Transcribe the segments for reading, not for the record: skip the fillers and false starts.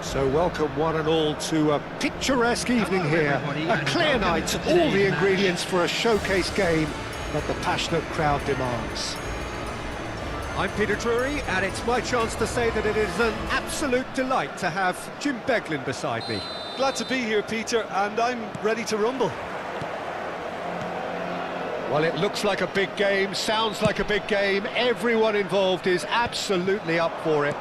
So welcome one and all to a picturesque evening here. A clear night, all the ingredients for a showcase game that the passionate crowd demands. I'm Peter Drury, and it's my chance to say that it is an absolute delight to have Jim Beglin beside me. Glad to be here, Peter, and I'm ready to rumble. Well, it looks like a big game, sounds like a big game. Everyone involved is absolutely up for it.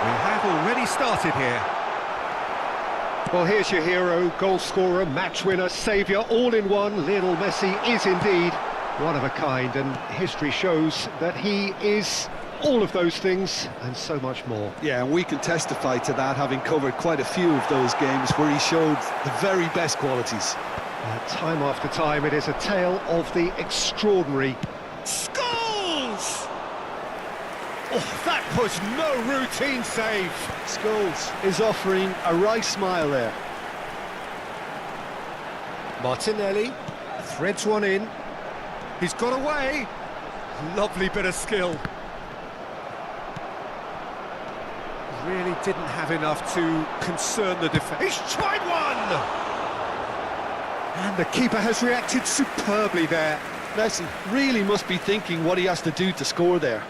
We have already started here. Well, here's your hero, goal scorer, match winner, saviour, all in one. Lionel Messi is indeed one of a kind, and history shows that he is all of those things and so much more. Yeah, and we can testify to that, having covered quite a few of those games where he showed the very best qualities. Time after time, it is a tale of the extraordinary. Scholes! Oh, that was no routine save. Scholes is offering a wry smile there. Martinelli threads one in. He's got away. Lovely bit of skill. Really didn't have enough to concern the defence. He's tried one! And the keeper has reacted superbly there. Messi really must be thinking what he has to do to score there.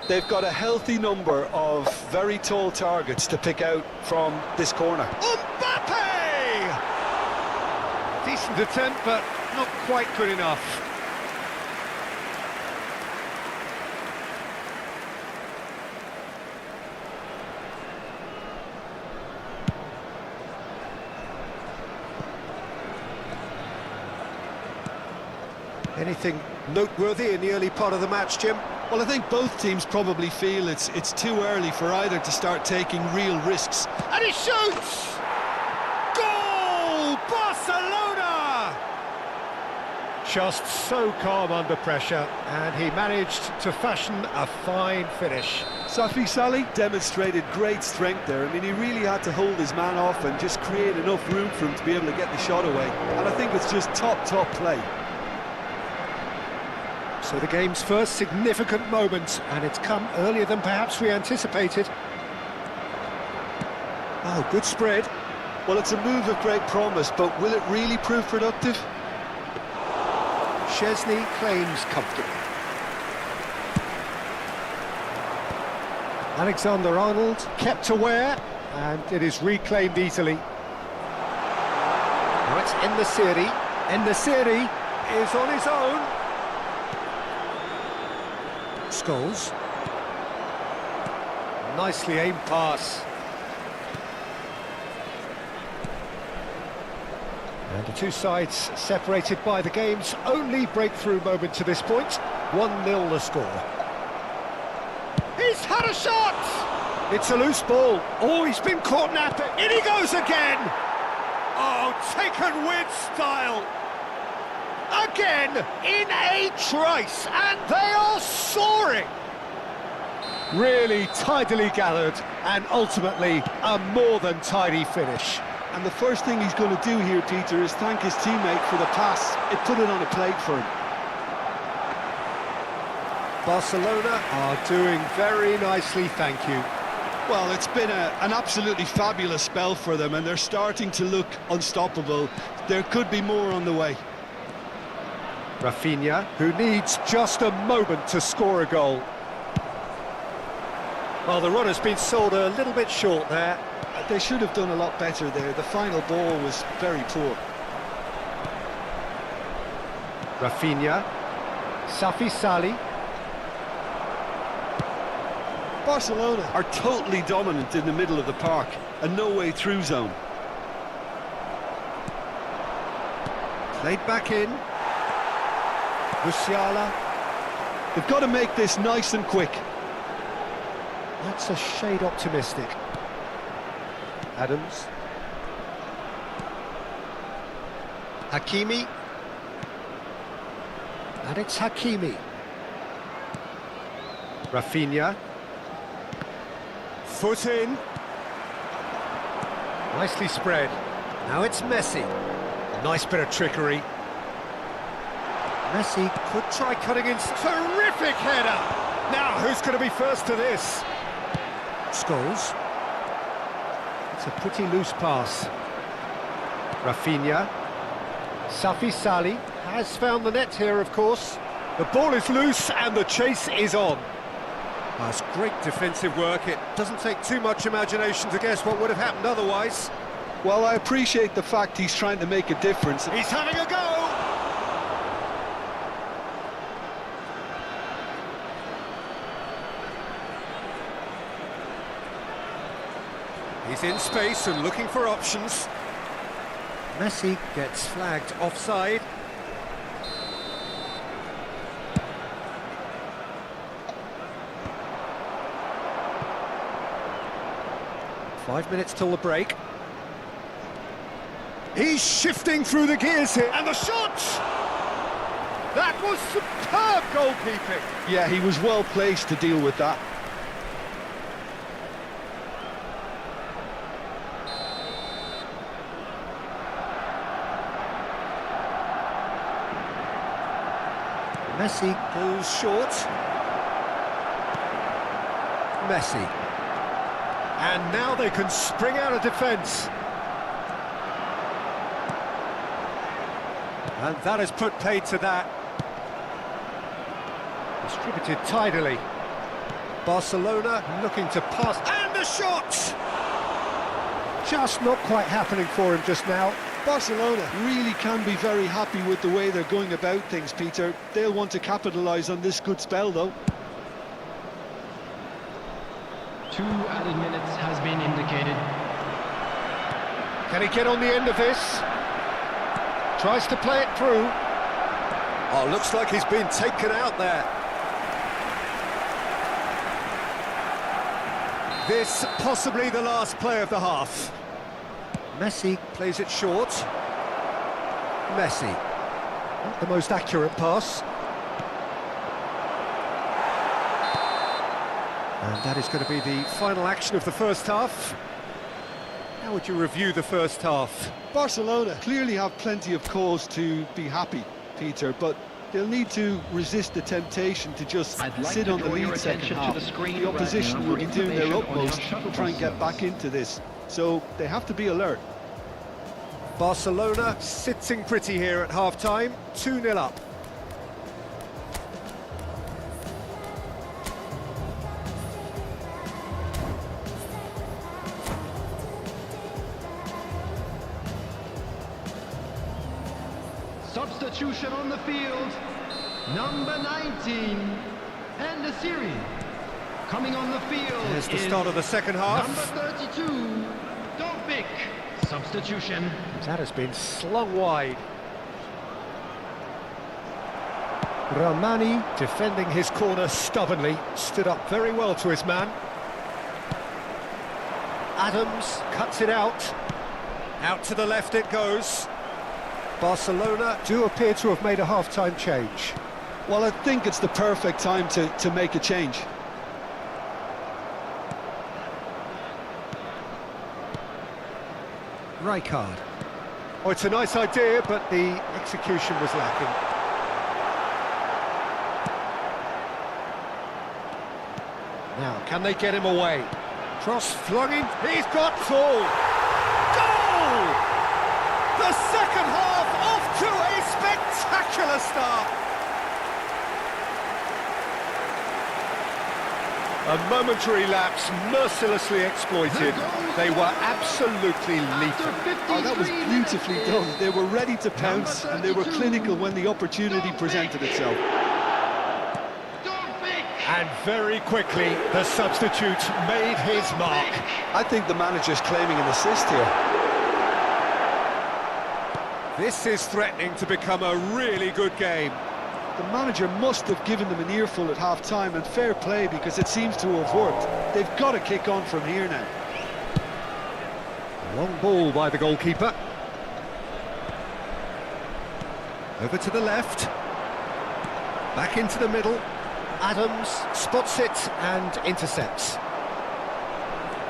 They've got a healthy number of very tall targets to pick out from this corner. Mbappe! Decent attempt, but not quite good enough. Anything noteworthy in the early part of the match, Jim? Well, I think both teams probably feel it's too early for either to start taking real risks. And he shoots! Goal! Barcelona! Just so calm under pressure, and he managed to fashion a fine finish. Safi Salih demonstrated great strength there. I mean, he really had to hold his man off and just create enough room for him to be able to get the shot away. And I think it's just top play. So the game's first significant moment, and it's come earlier than perhaps we anticipated. Oh, good spread. Well, it's a move of great promise, but will it really prove productive? Chesney claims comfortably. Alexander-Arnold kept aware, and it is reclaimed easily. Right, En-Nesyri. En-Nesyri is on his own. Scholes. Nicely aimed pass. And the two sides separated by the game's only breakthrough moment to this point. 1-0 the score. He's had a shot! It's a loose ball. Oh, he's been caught napping. In he goes again! Oh, taken with style. Again, in a trice, and they are soaring! Really tidily gathered, and ultimately a more than tidy finish. And the first thing he's going to do here, Peter, is thank his teammate for the pass. It put it on a plate for him. Barcelona are doing very nicely, thank you. Well, it's been an absolutely fabulous spell for them, and they're starting to look unstoppable. There could be more on the way. Rafinha, who needs just a moment to score a goal. Well, the run has been sold a little bit short there. They should have done a lot better there. The final ball was very poor. Rafinha. Safi Salih. Barcelona are totally dominant in the middle of the park. A no-way through zone. Played back in. Musiala. They've got to make this nice and quick. That's a shade optimistic. Adams. Hakimi. And it's Hakimi. Rafinha. Foot in. Nicely spread. Now it's Messi. Nice bit of trickery. Messi could try cutting in. Terrific header! Now, who's going to be first to this? Scholes. It's a pretty loose pass. Rafinha. Safi Sali has found the net here, of course. The ball is loose and the chase is on. That's great defensive work. It doesn't take too much imagination to guess what would have happened otherwise. Well, I appreciate the fact he's trying to make a difference. He's having a go! He's in space and looking for options. Messi gets flagged offside. Five minutes till the break. He's shifting through the gears here, and the shot! That was superb goalkeeping. Yeah, he was well placed to deal with that. Messi goes short. Messi. And now they can spring out of defence. And that has put paid to that. Distributed tidily. Barcelona looking to pass. And the shot! Just not quite happening for him just now. Barcelona really can be very happy with the way they're going about things, Peter. They'll want to capitalise on this good spell, though. 2 added minutes has been indicated. Can he get on the end of this? Tries to play it through. Oh, looks like he's been taken out there. This possibly the last play of the half. Messi plays it short. Messi. Not the most accurate pass. And that is going to be the final action of the first half. How would you review the first half? Barcelona clearly have plenty of cause to be happy, Peter, but they'll need to resist the temptation to just sit on the lead second half. The opposition will be doing their utmost to try and get back into this, so they have to be alert. Barcelona sitting pretty here at half-time, 2-0 up. Substitution on the field, number 19, and the series. Coming on the field Here's the start of the second half. Number 32, Dobbik. Substitution. That has been slung wide. Ramani defending his corner stubbornly, stood up very well to his man. Adams cuts it out. Out to the left it goes. Barcelona do appear to have made a half-time change. Well, I think it's the perfect time to make a change. Rijkaard. Oh, it's a nice idea, but the execution was lacking. Now, can they get him away? Cross flung in, he's got full! Goal! The second half off to a spectacular start! A momentary lapse, mercilessly exploited. They were absolutely lethal. Oh, that was beautifully done. They were ready to pounce, and they were clinical when the opportunity presented itself. And very quickly, the substitute made his mark. I think the manager's claiming an assist here. This is threatening to become a really good game. The manager must have given them an earful at half-time, and fair play, because it seems to have worked. They've got to kick on from here now. Long ball by the goalkeeper. Over to the left. Back into the middle. Adams spots it and intercepts.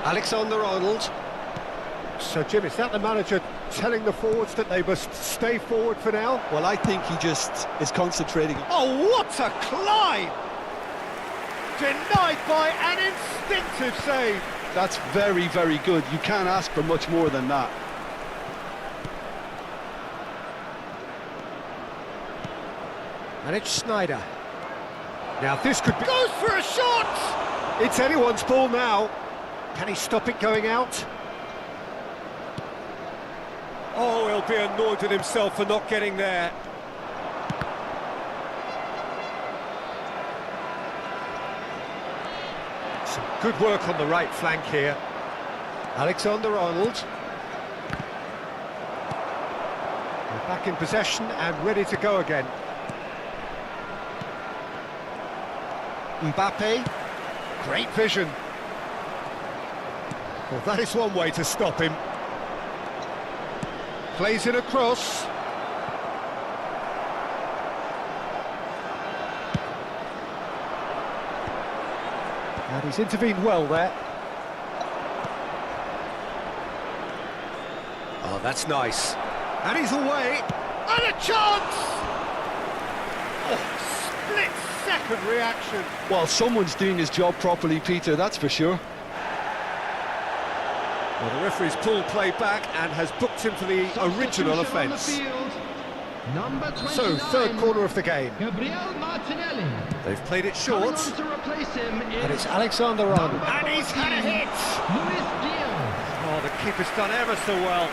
Alexander-Arnold. So, Jim, is that the manager telling the forwards that they must stay forward for now? Well, I think he just is concentrating. Oh, what a climb! Denied by an instinctive save. That's very, very good. You can't ask for much more than that. And it's Snyder. Now this could be... Goes for a shot! It's anyone's ball now. Can he stop it going out? Oh, he'll be annoyed at himself for not getting there. Some good work on the right flank here. Alexander-Arnold. We're back in possession and ready to go again. Mbappe. Great vision. Well, that is one way to stop him. Plays it across. And he's intervened well there. Oh, that's nice. And he's away. And a chance! Oh, split-second reaction. Well, someone's doing his job properly, Peter, that's for sure. Well, the referee's pulled play back and has booked him for the original offence. So, third quarter of the game. They've played it short. And it's Alexander-Arnold. And he's had a hit! Oh, the keeper's done ever so well.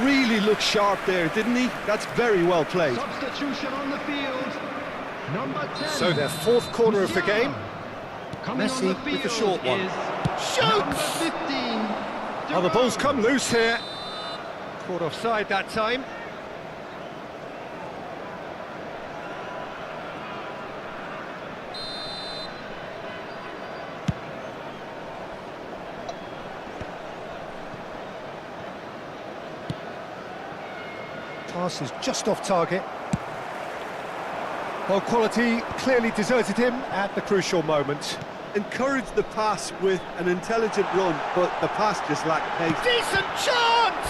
Really looked sharp there, didn't he? That's very well played. Substitution on the field. Number 10. So, their fourth quarter of the game. Messi with the short one. Shoots! 15. Oh, the ball's come loose here. Caught offside that time. Pass is just off target. Well, quality clearly deserted him at the crucial moment. Encouraged the pass with an intelligent run, but the pass just lacked pace. Decent chance!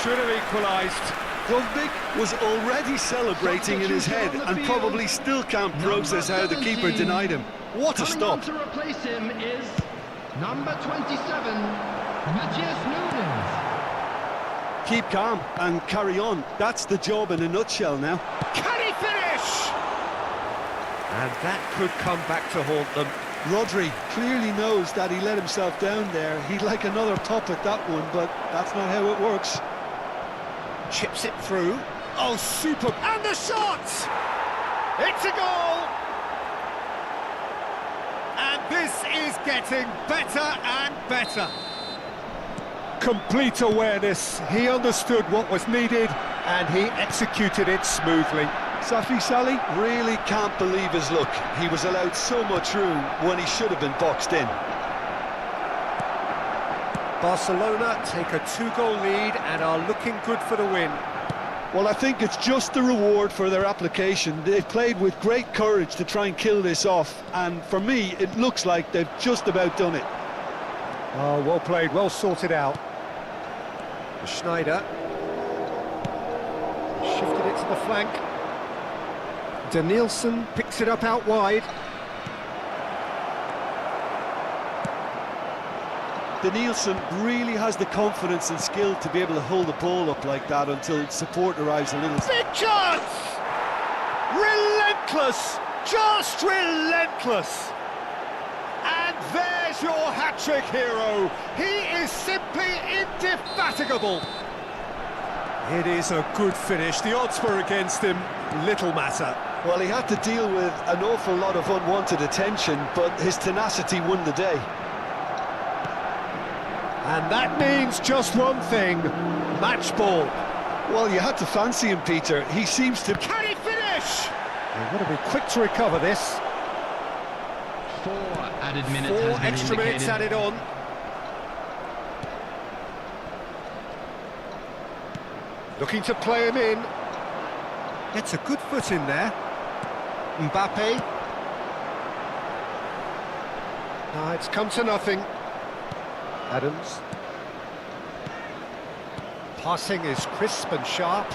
Should have equalised. Dovbyk was already celebrating in his head and probably still can't process how the keeper denied him. What a stop! Coming on to replace him is number 27, Matthias Nunes. Keep calm and carry on. That's the job in a nutshell now. Can he finish? And that could come back to haunt them. Rodri clearly knows that he let himself down there. He'd like another pop at that one, but that's not how it works. Chips it through. Oh, super! And the shot! It's a goal! And this is getting better and better. Complete awareness. He understood what was needed and he executed it smoothly. Safi Salih really can't believe his luck. He was allowed so much room when he should have been boxed in. Barcelona take a 2-goal lead and are looking good for the win. Well, I think it's just the reward for their application. They've played with great courage to try and kill this off, and for me, it looks like they've just about done it. Oh, well played, well sorted out. Schneider. Shifted it to the flank. Danielson picks it up out wide. Danielson really has the confidence and skill to be able to hold the ball up like that until support arrives a little. Big chance! Relentless! Just relentless! And there's your hat-trick hero. He is simply indefatigable. It is a good finish. The odds were against him. Little matter. Well, he had to deal with an awful lot of unwanted attention, but his tenacity won the day. And that means just one thing, match ball. Well, you had to fancy him, Peter. He seems to... Can he finish? They've got to be quick to recover this. 4 added minutes. 4 extra minutes added on. Looking to play him in. Gets a good foot in there. Mbappe. It's come to nothing. Adams. Passing is crisp and sharp.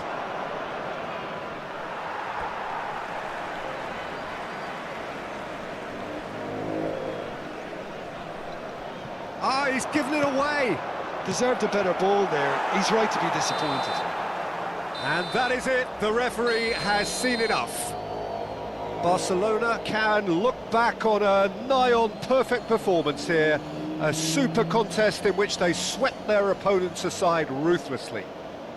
he's given it away. Deserved a better ball there. He's right to be disappointed. And that is it. The referee has seen enough. Barcelona can look back on a nigh-on perfect performance here. A super contest in which they swept their opponents aside ruthlessly.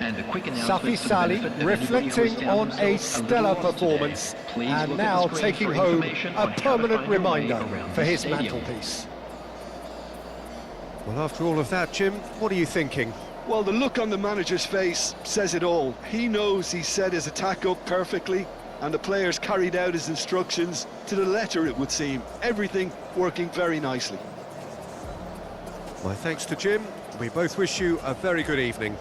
And a quick Safi Sali reflecting on a stellar performance and now taking home a permanent reminder for his mantelpiece. Well, after all of that, Jim, what are you thinking? Well, the look on the manager's face says it all. He knows he set his attack up perfectly, and the players carried out his instructions to the letter, it would seem. Everything working very nicely. My thanks to Jim. We both wish you a very good evening.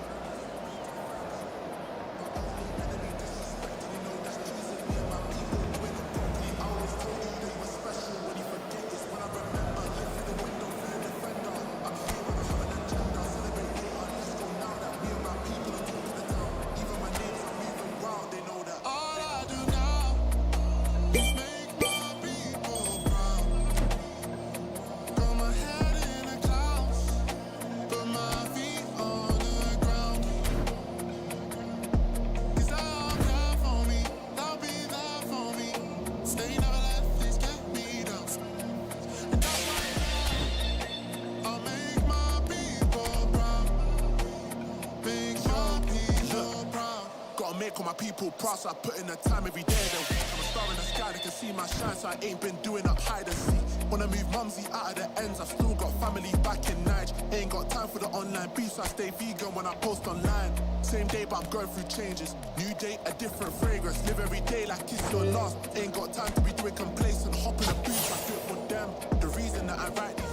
Make all my people proud, so I put in the time every day. I'm a star in the sky, they can see my shine, so I ain't been doing up hide and seek. Wanna move mumsy out of the ends, I've still got family back in Niger. Ain't got time for the online beef, so I stay vegan when I post online. Same day, but I'm going through changes. New day, a different fragrance. Live every day like it's your last. Ain't got time to be doing complacent. Hop in the booth, I do it for them. The reason that I write these.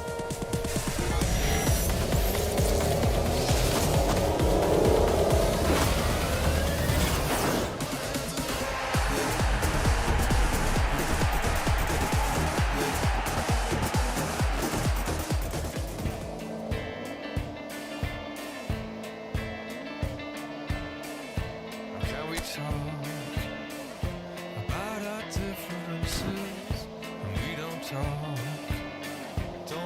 About our differences, and we don't talk. Don't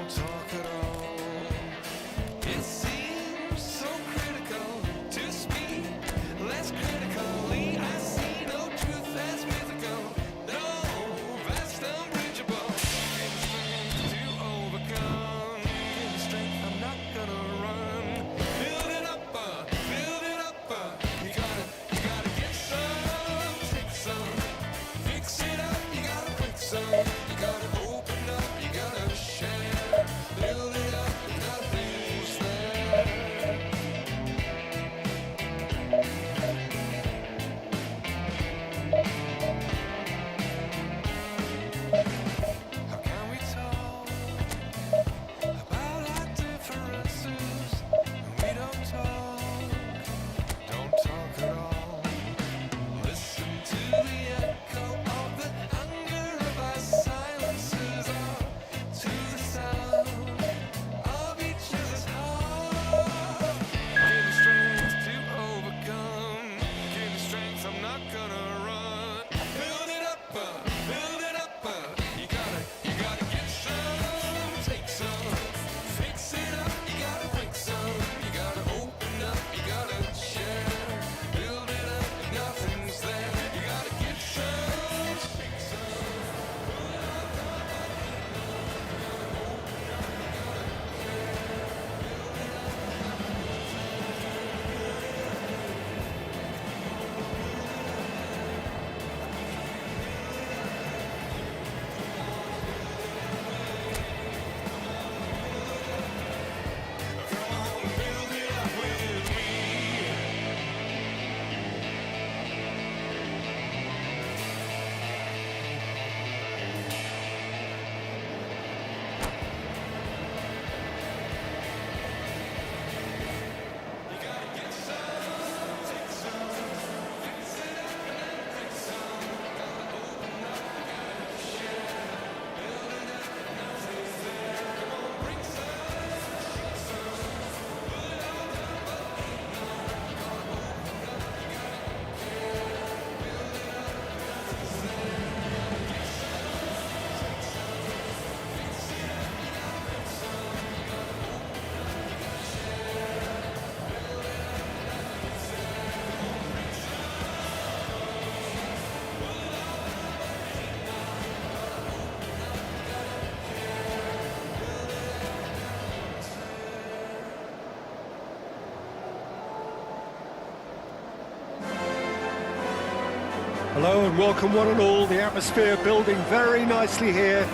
Hello and welcome one and all. The atmosphere building very nicely here.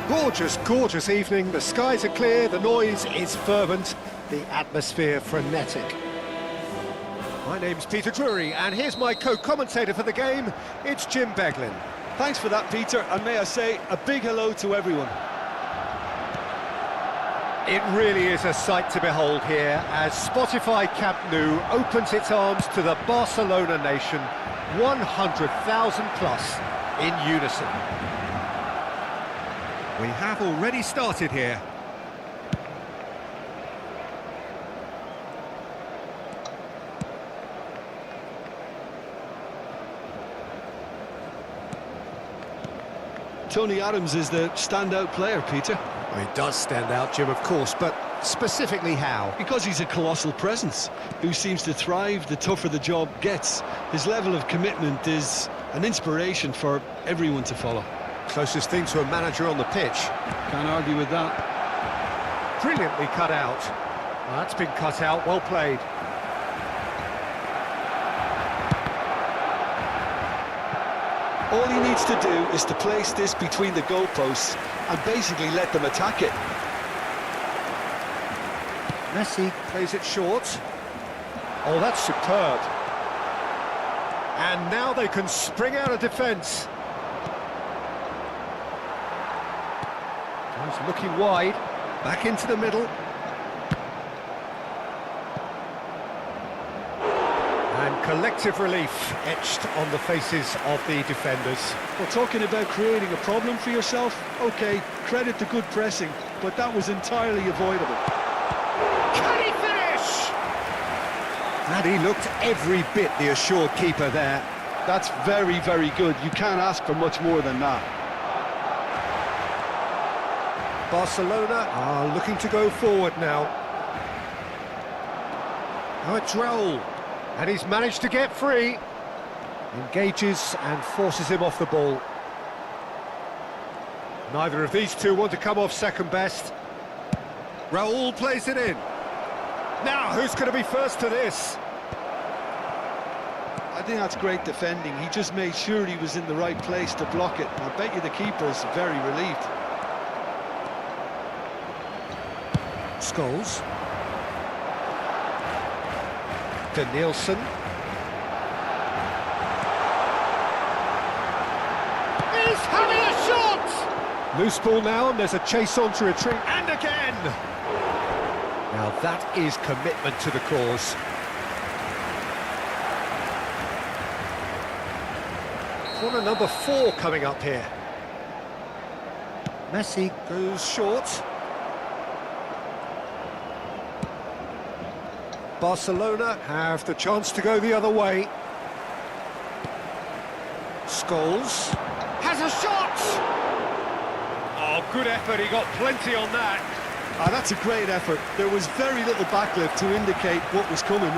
Gorgeous, gorgeous evening. The skies are clear, the noise is fervent, the atmosphere frenetic. My name's Peter Drury, and here's my co-commentator for the game. It's Jim Beglin. Thanks for that, Peter, and may I say a big hello to everyone. It really is a sight to behold here as Spotify Camp Nou opens its arms to the Barcelona nation, 100,000 plus in unison. We have already started here. Tony Adams is the standout player, Peter. Well, he does stand out, Jim, of course, but specifically how? Because he's a colossal presence who seems to thrive the tougher the job gets. His level of commitment is an inspiration for everyone to follow. Closest thing to a manager on the pitch. Can't argue with that. Brilliantly cut out. Well, that's been cut out, well played. All he needs to do is to place this between the goalposts and basically let them attack it. Messi plays it short. Oh, that's superb. And now they can spring out of defence. He's looking wide, back into the middle. And collective relief etched on the faces of the defenders. Well, talking about creating a problem for yourself, OK, credit the good pressing, but that was entirely avoidable. Can he finish? And he looked every bit the assured keeper there. That's very, very good. You can't ask for much more than that. Barcelona are looking to go forward now. Oh, it's Raul. And he's managed to get free. Engages and forces him off the ball. Neither of these two want to come off second best. Raul plays it in. Now, who's going to be first to this? I think that's great defending. He just made sure he was in the right place to block it. I bet you the keeper's very relieved. Scholes. To Nielsen. He's having a shot! Loose ball now, and there's a chase on to retreat. And again! Now that is commitment to the cause. Corner number 4 coming up here. Messi goes short. Barcelona have the chance to go the other way. Scholes has a shot! Oh, good effort, he got plenty on that. That's a great effort. There was very little backlift to indicate what was coming.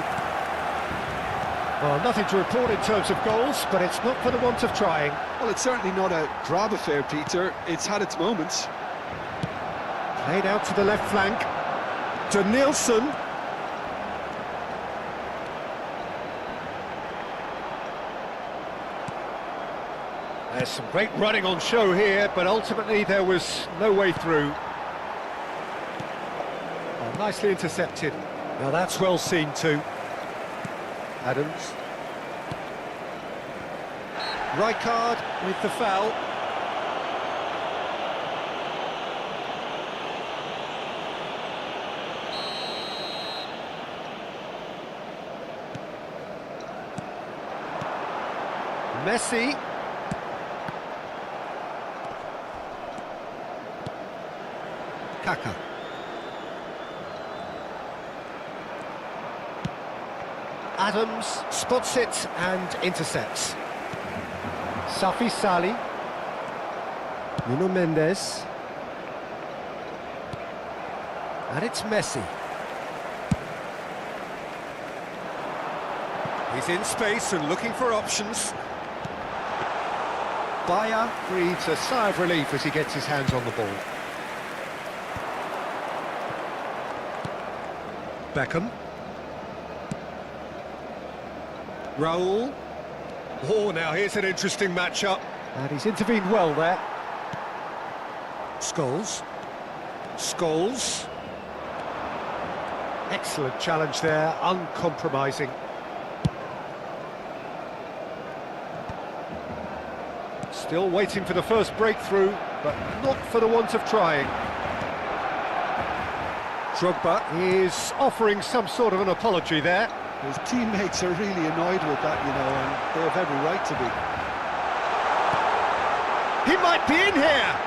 Well, nothing to report in terms of goals, but it's not for the want of trying. Well, it's certainly not a grab affair, Peter. It's had its moments. Played out to the left flank. To Nielsen. There's some great running on show here, but ultimately there was no way through. Oh, nicely intercepted. Now that's well seen too. Adams. Rijkaard with the foul. Messi. Kaka. Adams spots it and intercepts. Safi Sali. Nuno Mendes. And it's Messi. He's in space and looking for options. Bayer breathes a sigh of relief as he gets his hands on the ball. Beckham. Raul. Oh, now here's an interesting matchup. And he's intervened well there. Scholes. Scholes. Excellent challenge there, uncompromising. Still waiting for the first breakthrough, but not for the want of trying. Drogba is offering some sort of an apology there. His teammates are really annoyed with that, you know, and they have every right to be. He might be in here!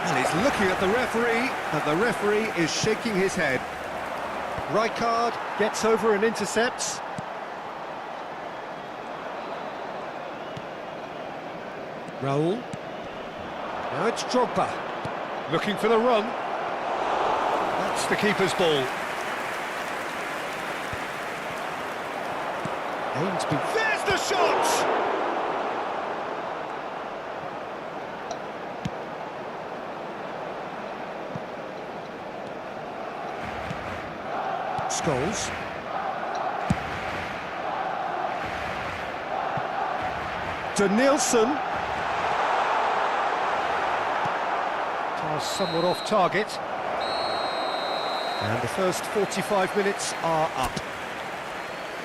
And he's looking at the referee, and the referee is shaking his head. Rijkaard gets over and intercepts. Raul. Now it's Drogba. Looking for the run. That's the keeper's ball. Ainsby. There's the shot! Scholes. To Nielsen. Pass somewhat off target. And the first 45 minutes are up.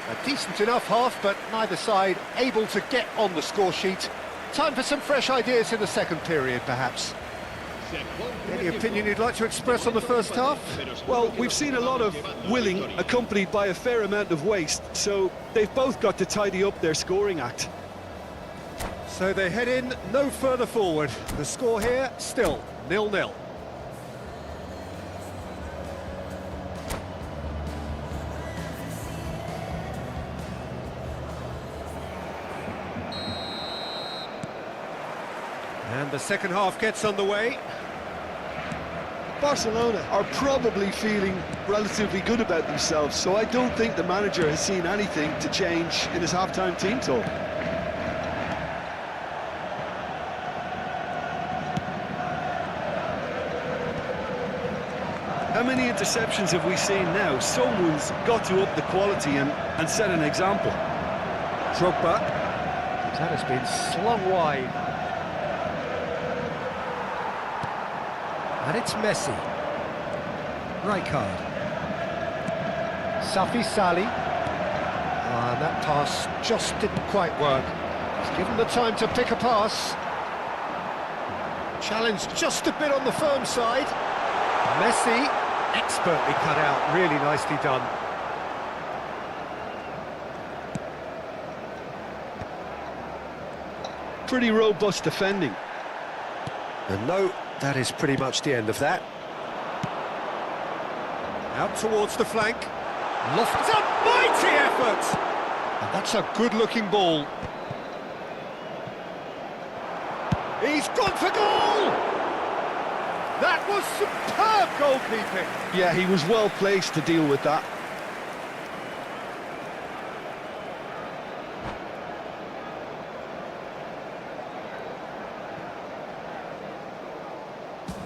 A decent enough half, but neither side able to get on the score sheet. Time for some fresh ideas in the second period, perhaps. Any opinion you'd like to express on the first half? Well, we've seen a lot of willing accompanied by a fair amount of waste, so they've both got to tidy up their scoring act. So they head in no further forward. The score here, still 0-0. And the second half gets underway. Barcelona are probably feeling relatively good about themselves, so I don't think the manager has seen anything to change in his half-time team talk. How many interceptions have we seen now? Someone's got to up the quality and set an example. Drogba. That has been slung wide. And it's Messi. Rijkaard. Safi Salih. And that pass just didn't quite work. He's given the time to pick a pass. Challenge just a bit on the firm side. Messi, expertly cut out, really nicely done. Pretty robust defending. And no, that is pretty much the end of that. Out towards the flank. It's a mighty effort! And that's a good-looking ball. He's gone for goal! That was superb goalkeeping. Yeah, he was well placed to deal with that.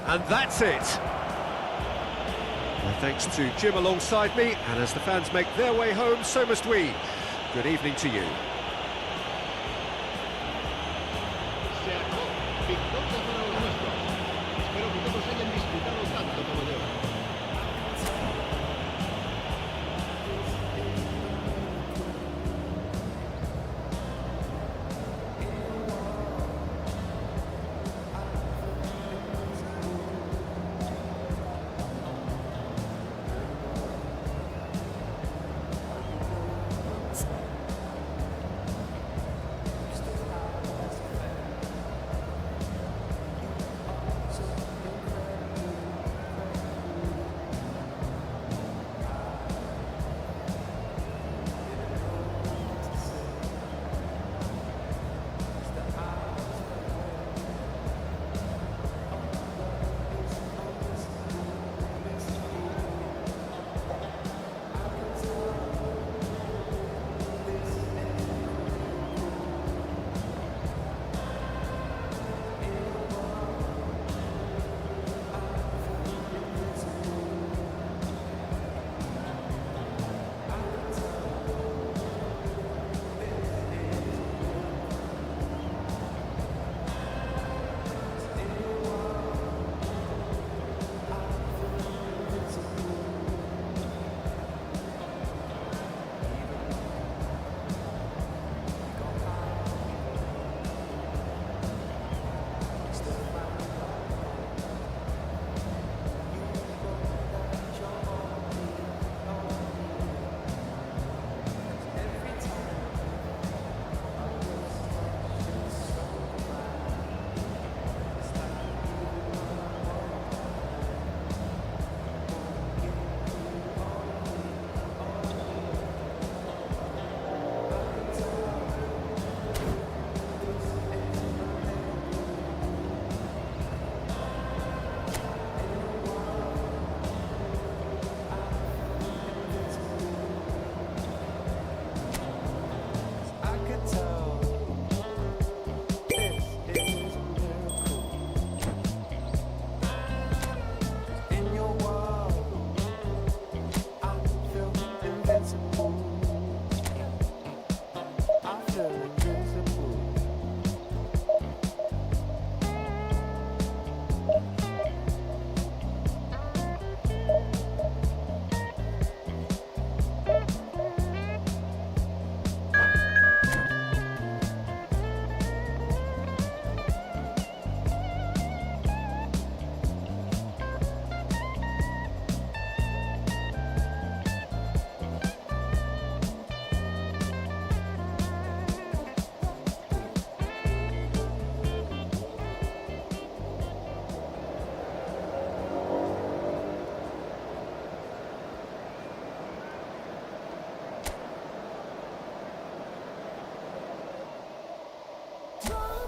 And that's it. Well, thanks to Jim alongside me, and as the fans make their way home, so must we. Good evening to you.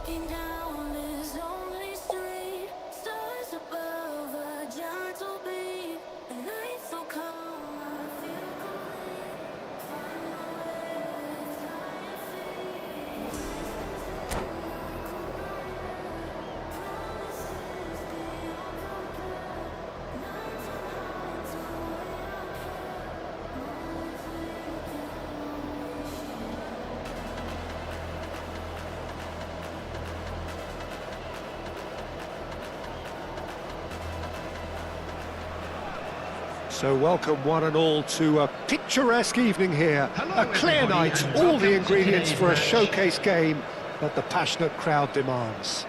Walking down this lonely street, stars above a gentle beat, a night so calm, I feel complete. Find my way with tired feet. Promises beyond compare. Nights and hearts are way out here. Moments we can always share. So welcome one and all to a picturesque evening here. Hello, A clear everybody, night, and all welcome the to ingredients today's for a match. showcase game that the passionate crowd demands.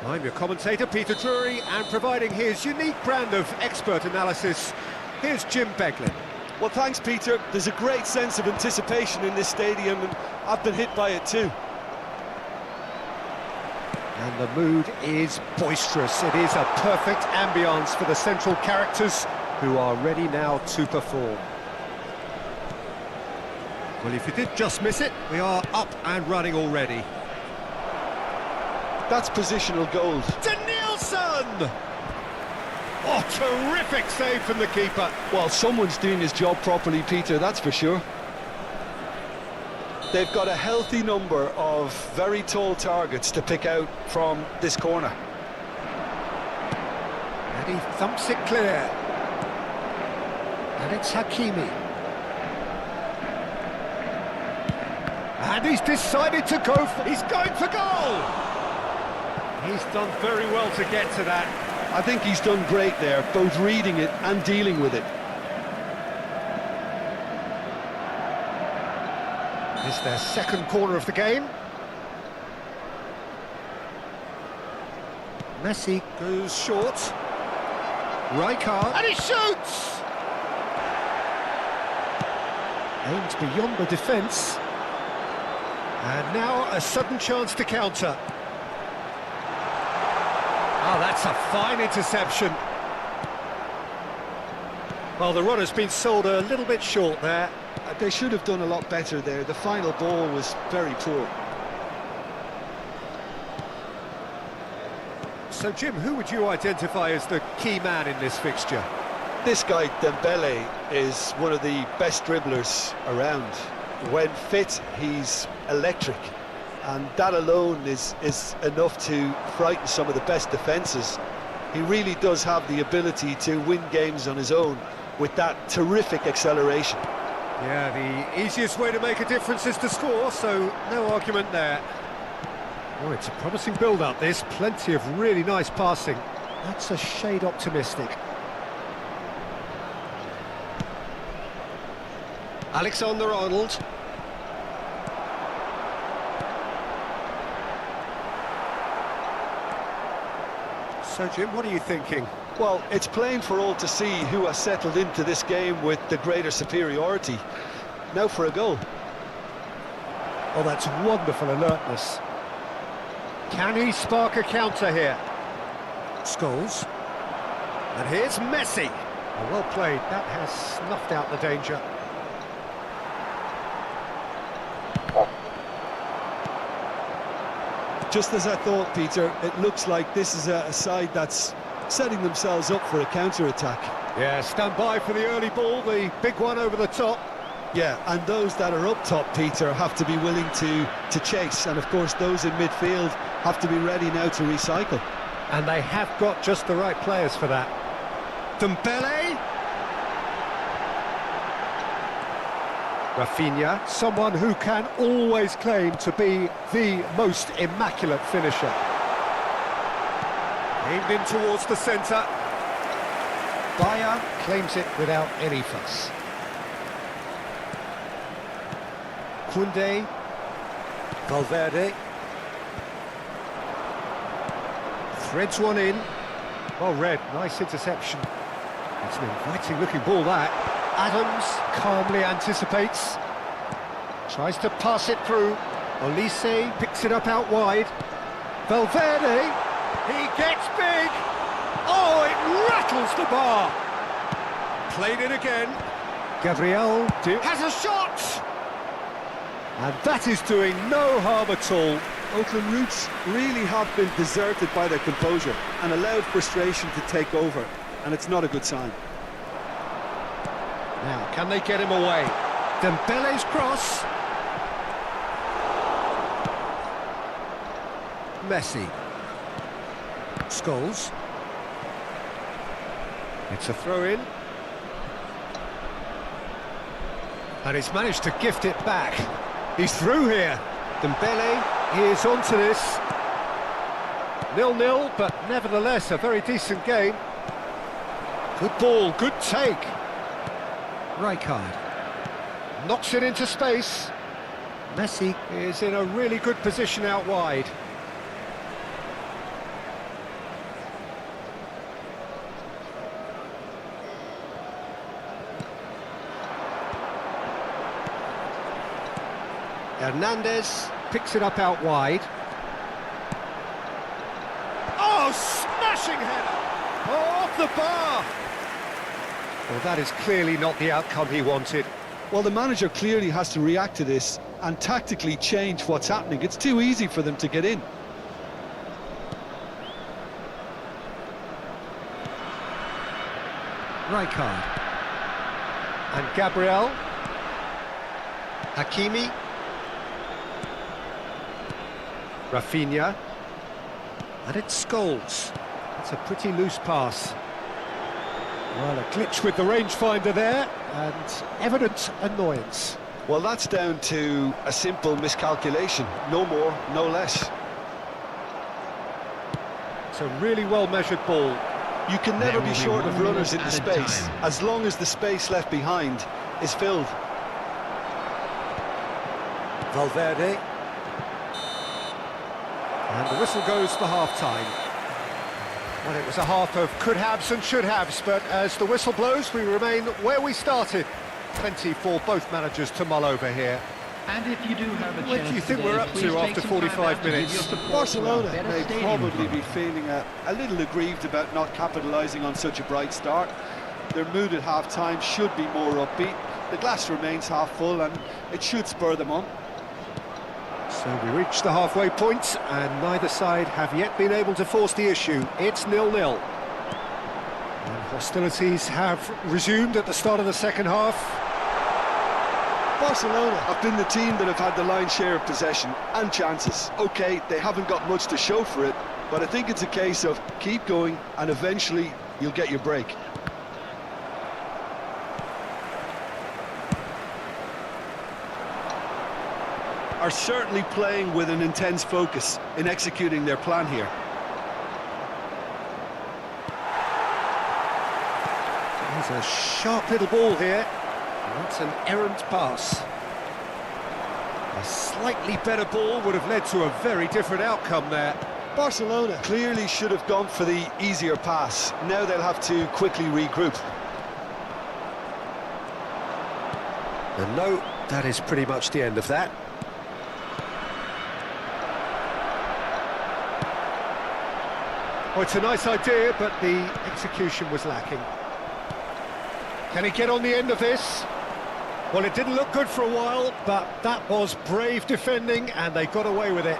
I'm your commentator, Peter Drury, and providing his unique brand of expert analysis, here's Jim Beglin. Well, thanks, Peter. There's a great sense of anticipation in this stadium, and I've been hit by it too. And the mood is boisterous. It is a perfect ambience for the central characters who are ready now to perform. Well, if you did just miss it, we are up and running already. That's positional gold. Danielson! Oh, terrific save from the keeper. Well, someone's doing his job properly, Peter, that's for sure. They've got a healthy number of very tall targets to pick out from this corner. And he thumps it clear. And it's Hakimi. And he's decided to go for... He's going for goal! He's done very well to get to that. I think he's done great there, both reading it and dealing with it. It's their second corner of the game. Messi goes short. Rijkaard. And he shoots! Aims beyond the defence. And now a sudden chance to counter. Oh, that's a fine interception. Well, the runner's been sold a little bit short there. They should have done a lot better there. The final ball was very poor. So, Jim, who would you identify as the key man in this fixture? This guy, Dembele, is one of the best dribblers around. When fit, he's electric. And that alone is enough to frighten some of the best defences. He really does have the ability to win games on his own with that terrific acceleration. Yeah, the easiest way to make a difference is to score, so no argument there. Oh, it's a promising build-up, this. Plenty of really nice passing. That's a shade optimistic. Alexander-Arnold. So, Jim, what are you thinking? Well, it's plain for all to see who has settled into this game with the greater superiority. Now for a goal. Oh, that's wonderful alertness. Can he spark a counter here? Scholes. And here's Messi. Oh, well played. That has snuffed out the danger. Just as I thought, Peter, it looks like this is a side that's setting themselves up for a counter-attack. Yeah, stand by for the early ball, the big one over the top. Yeah, and those that are up top, Peter, have to be willing to chase. And, of course, those in midfield have to be ready now to recycle. And they have got just the right players for that. Dembele. Rafinha, someone who can always claim to be the most immaculate finisher. Aimed in towards the centre. Bayer claims it without any fuss. Koundé. Valverde. Threads one in. Well read, nice interception. It's an inviting looking ball that. Adams calmly anticipates. Tries to pass it through. Olise picks it up out wide. Valverde. He gets big. Oh, it rattles the bar. Played it again. Gabriel has a shot. And that is doing no harm at all. Oakland Roots really have been deserted by their composure and allowed frustration to take over, and it's not a good sign. Now, can they get him away? Dembele's cross. Messi. Scholes. It's a throw-in. And he's managed to gift it back. He's through here. Dembele, he is onto this. 0-0, but nevertheless a very decent game. Good ball, good take. Rijkaard knocks it into space. Messi is in a really good position out wide. Hernandez picks it up out wide. Oh, smashing header! Oh, off the bar! Well, that is clearly not the outcome he wanted. Well, the manager clearly has to react to this and tactically change what's happening. It's too easy for them to get in. Rijkaard. And Gabriel. Hakimi. Rafinha. And it's Scholes. It's a pretty loose pass. Well, a glitch with the rangefinder there, and evident annoyance. Well, that's down to a simple miscalculation. No more, no less. It's a really well-measured ball. You can never There be will be short 1 of runners minute into added space, time. as long as the space left behind is filled. Valverde. And the whistle goes for half-time. Well, it was a half of could-haves and should-haves, but as the whistle blows, we remain where we started. Plenty for both managers to mull over here. And if you do have a What chance do you think today, we're up please to take after some time 45 out to give minutes? your support Barcelona to a better may stadium probably club. be feeling a little aggrieved about not capitalising on such a bright start. Their mood at half-time should be more upbeat. The glass remains half full and it should spur them on. So we reach the halfway point, and neither side have yet been able to force the issue. It's 0-0. And hostilities have resumed at the start of the second half. Barcelona have been the team that have had the lion's share of possession and chances. OK, they haven't got much to show for it, but I think it's a case of keep going and eventually you'll get your break. Are certainly playing with an intense focus in executing their plan here. There's a sharp little ball here. And that's an errant pass. A slightly better ball would have led to a very different outcome there. Barcelona clearly should have gone for the easier pass. Now they'll have to quickly regroup. And no, that is pretty much the end of that. Oh, it's a nice idea, but the execution was lacking. Can he get on the end of this? Well, it didn't look good for a while, but that was brave defending, and they got away with it.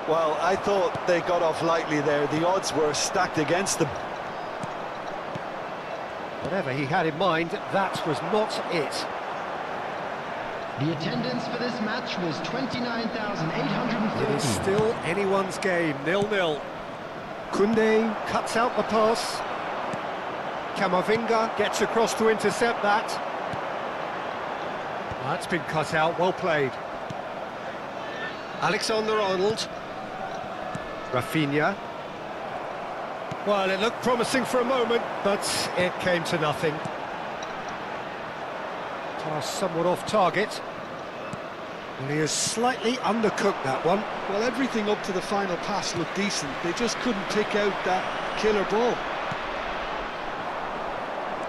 Well, I thought they got off lightly there. The odds were stacked against them. Whatever he had in mind, that was not it. The attendance for this match was 29,830. It is still anyone's game, 0-0. Koundé cuts out the pass. Camavinga gets across to intercept that. That's been cut out, well played. Alexander-Arnold. Rafinha. Well, it looked promising for a moment, but it came to nothing. Pass somewhat off target. Well, he has slightly undercooked that one. Well, everything up to the final pass looked decent. They just couldn't pick out that killer ball.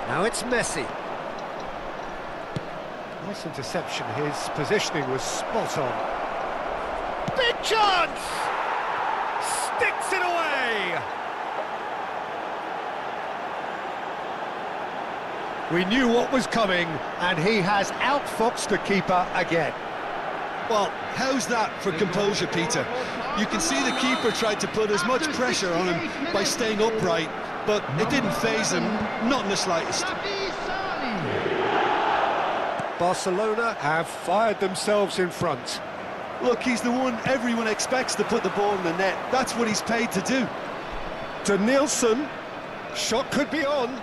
Now it's Messi. Nice interception. His positioning was spot on. Big chance! Sticks it away! We knew what was coming, and he has outfoxed the keeper again. Well, how's that for composure, Peter? You can see the keeper tried to put as much pressure on him by staying upright, but it didn't faze him, not in the slightest. Barcelona have fired themselves in front. Look, he's the one everyone expects to put the ball in the net. That's what he's paid to do. To Nielsen, shot could be on.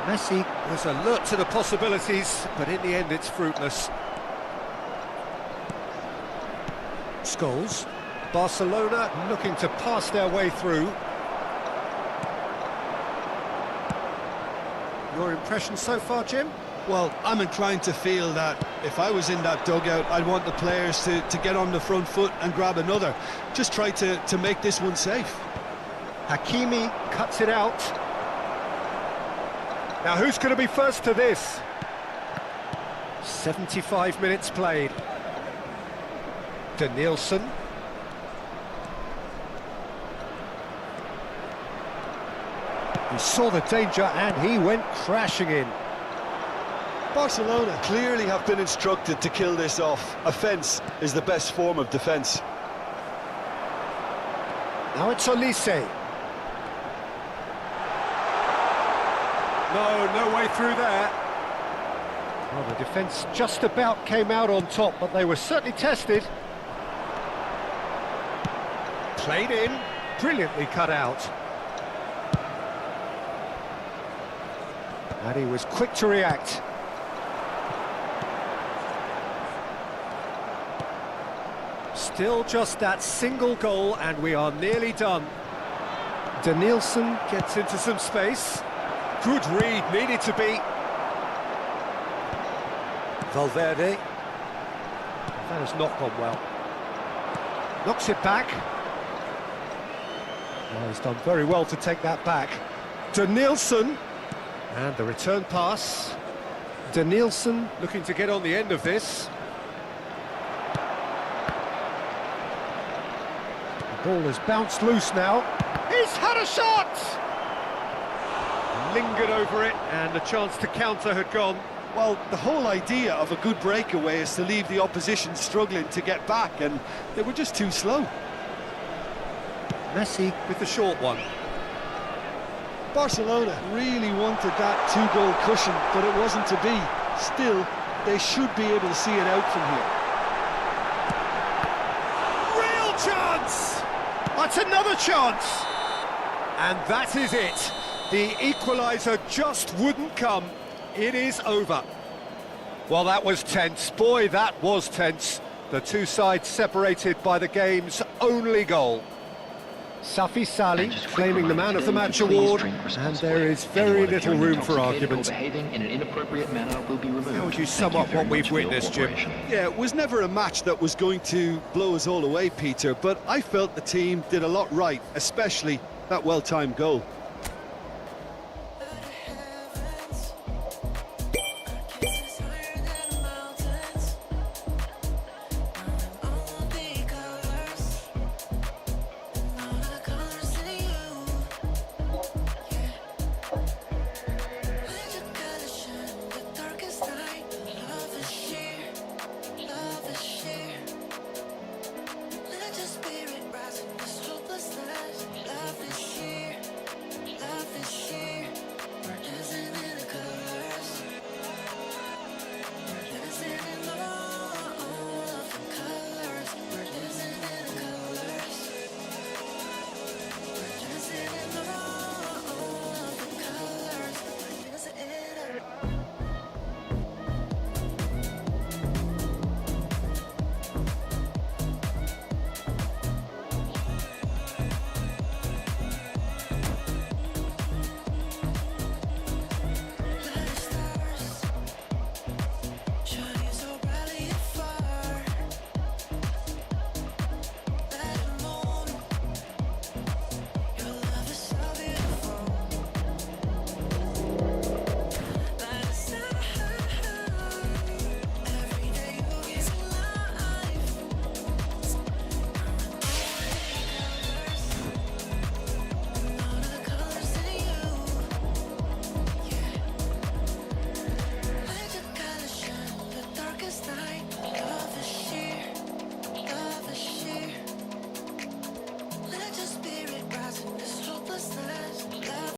Messi was alert to the possibilities, but in the end it's fruitless. Scholes, Barcelona looking to pass their way through. Your impression so far, Jim? Well, I'm inclined to feel that if I was in that dugout, I'd want the players to get on the front foot and grab another. Just try to make this one safe. Hakimi cuts it out. Now who's going to be first to this? 75 minutes played. To Nielsen. He saw the danger and he went crashing in. Barcelona clearly have been instructed to kill this off. Offence is the best form of defence. Now it's Olise. No way through there. Well, the defence just about came out on top, but they were certainly tested. Played in, brilliantly cut out. And he was quick to react. Still just that single goal and we are nearly done. De Nielsen gets into some space. Good read, needed to be. Valverde. That has not gone well. Knocks it back. Well, he's done very well to take that back. De Nielsen. And the return pass. De Nielsen looking to get on the end of this. The ball has bounced loose now. He's had a shot! Lingered over it, and the chance to counter had gone. Well, the whole idea of a good breakaway is to leave the opposition struggling to get back, and they were just too slow. Messi with the short one. Barcelona really wanted that two-goal cushion, but it wasn't to be. Still, they should be able to see it out from here. Real chance! That's another chance! And that is it. The equaliser just wouldn't come. It is over. Well, that was tense. Boy, that was tense. The two sides separated by the game's only goal. Safi Salih claiming the Man of the Match award, and there is very little room for argument. How would you sum up what we've witnessed, Jim? Yeah, it was never a match that was going to blow us all away, Peter, but I felt the team did a lot right, especially that well-timed goal.